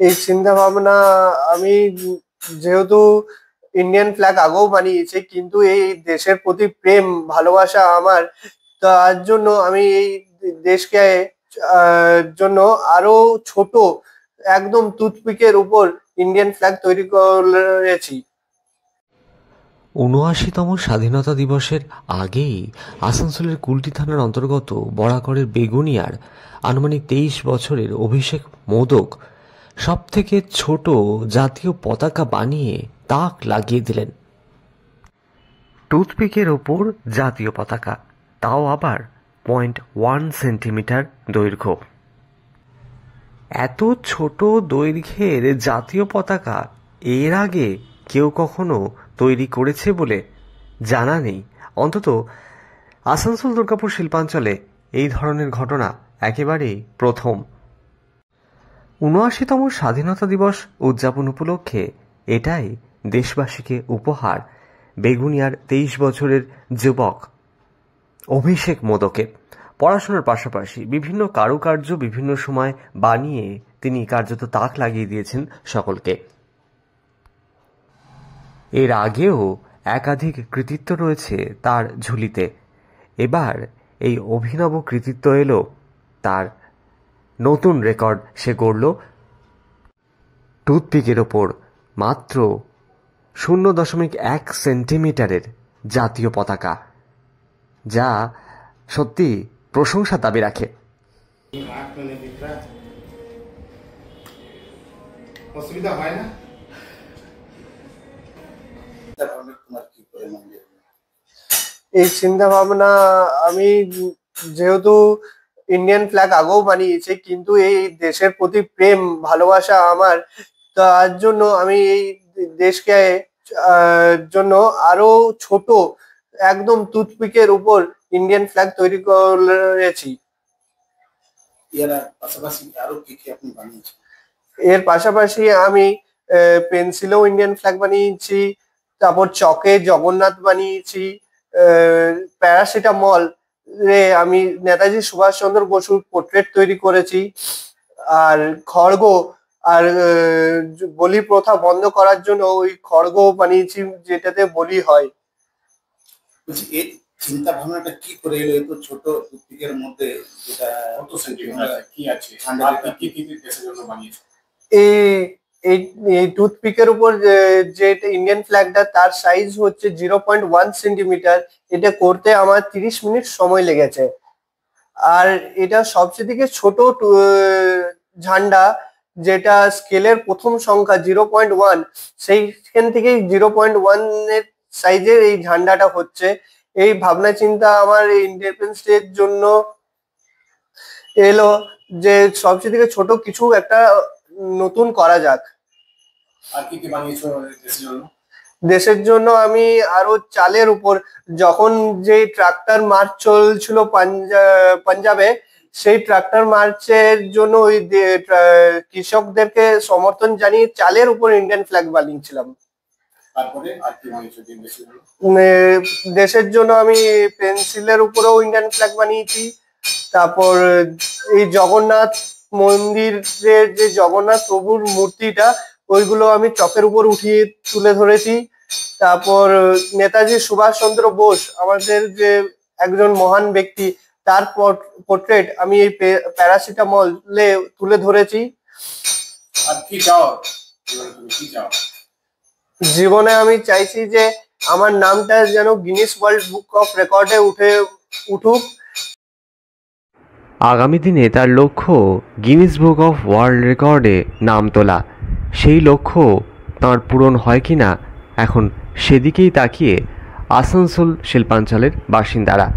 এই চিন্তা ভাবনা আমি যেহেতু ইন্ডিয়ান ফ্ল্যাগ আগেও বানিয়েছি, কিন্তু এই দেশের প্রতি প্রেম ভালোবাসা আমার, তার জন্য আমি এই দেশকে জন্য আরো ছোট একদম টুথপিকের উপর ইন্ডিয়ান ফ্ল্যাগ তৈরি করেছি। ৭৯তম স্বাধীনতা দিবসের আগেই আসানসোলের কুলটি থানার অন্তর্গত বরাকরের বেগুনিয়ার আনুমানিক ২৩ বছরের অভিষেক মোদক সব থেকে ছোট জাতীয় পতাকা বানিয়ে তাক লাগিয়ে দিলেন। টুথপিকের ওপর জাতীয় পতাকা, তাও আবার 0.1 সেন্টিমিটার দৈর্ঘ্য। এত ছোট দৈর্ঘ্যের জাতীয় পতাকা এর আগে কেউ কখনো তৈরি করেছে বলে জানা নেই। অন্তত আসানসোল দুর্গাপুর শিল্পাঞ্চলে এই ধরনের ঘটনা একেবারেই প্রথম। ৭৯তম স্বাধীনতা দিবস উদযাপন উপলক্ষে এটাই দেশবাসীকে উপহার বেগুনিয়ার ২৩ বছরের যুবক অভিষেক মোদকের। পড়াশোনার পাশাপাশি বিভিন্ন কারুকার্য বিভিন্ন সময় বানিয়ে তিনি কার্যত তাক লাগিয়ে দিয়েছেন সকলকে। এর আগেও একাধিক কৃতিত্ব রয়েছে তার ঝুলিতে। এবার এই অভিনব কৃতিত্ব এলো, তার নতুন রেকর্ড সে গড়ল। টুথপিকের ওপর মাত্র ০.১ সেন্টিমিটারের জাতীয় পতাকা, যা সত্যি প্রশংসা দাবি রাখে। অসুবিধা হয় না? এই চিন্তা ভাবনা আমি যেহেতু ইন্ডিয়ান ফ্ল্যাগ আগেও বানিয়েছি, কিন্তু এই দেশের প্রতি প্রেম ভালোবাসা আমার, তার জন্য আমি এই দেশকে জন্য আরো ছোট একদম টুথপিকের উপর ইন্ডিয়ান ফ্ল্যাগ তৈরি করেছি। এর পাশাপাশি আমি পেন্সিলেও ইন্ডিয়ান ফ্ল্যাগ বানিয়েছি, তারপর চকে জগন্নাথ বানিয়েছি, প্যারাসিটামল রে আমি নেতাজি সুভাষচন্দ্র বসুর পোর্ট্রেট তৈরি করেছি, আর খড়গ আর বলি প্রথা বন্ধ করার জন্য ওই খড়গ বানিয়েছি যেটাতে বলি হয়। চিন্তা ভাবনাটা কি করে এলো এত ছোট টুথপিকের মধ্যে, যেটা কত সেন্টিমিটার কি আছে, কি দেশের জন্য বানিয়েছে? এই টুথপিকের উপর যে ইন্ডিয়ান ফ্ল্যাগটা, তার সাইজ হচ্ছে 0.1 সেন্টিমিটার। এটা করতে আমার ৩০ মিনিট সময় লেগেছে। আর এটা সবচেয়ে থেকে ছোট ঝান্ডা, যেটা স্কেলের প্রথম সংখ্যা 0.1, সেইখান থেকে 0.1 এর সাইজের এই ঝান্ডাটা হচ্ছে। এই ভাবনা চিন্তা আমার ইন্ডিপেন্ডেন্স ডে জন্য এলো যে সবচেয়ে থেকে ছোট কিছু একটা নতুন করা যাক। আর কি কি বানিয়েছো দেশের জন্য? দেশের জন্য আমি আরো চালের উপর, যখন যে ট্রাক্টর মার্চ চলছিল পাঞ্জাবে, সেই ট্রাক্টর মার্চের জন্য ওই কৃষকদেরকে সমর্থন জানিয়ে চালের উপর ইন্ডিয়ান ফ্ল্যাগ বানিয়েছিলাম। তারপরে আর কি বানিয়েছো দেশের জন্য? আমি পেন্সিলের উপরেও ইন্ডিয়ান ফ্ল্যাগ বানিয়েছি। তারপর এই জগন্নাথ মন্দিরের যে জগন্নাথ প্রভুর মূর্তিটা, ওইগুলো আমি চকের উপর উঠিয়ে তুলে ধরেছি। তারপর নেতাজি সুভাষচন্দ্র বোস, আমাদের যে একজন মহান ব্যক্তি, তার পোর্ট্রেট আমি এই প্যারাসিটামলে তুলে ধরেছি। আর কি চাও জীবনে? আমি চাইছি যে আমার নামটা যেন গিনেস ওয়ার্ল্ড বুক অফ রেকর্ডে উঠুক। আগামী দিনে তার লক্ষ্য গিনেস বুক অফ ওয়ার্ল্ড রেকর্ডে নাম তোলা। সেই লক্ষ্য তাঁর পূরণ হয় কিনা এখন সেদিকেই তাকিয়ে আসানসোল শিল্পাঞ্চলের বাসিন্দারা।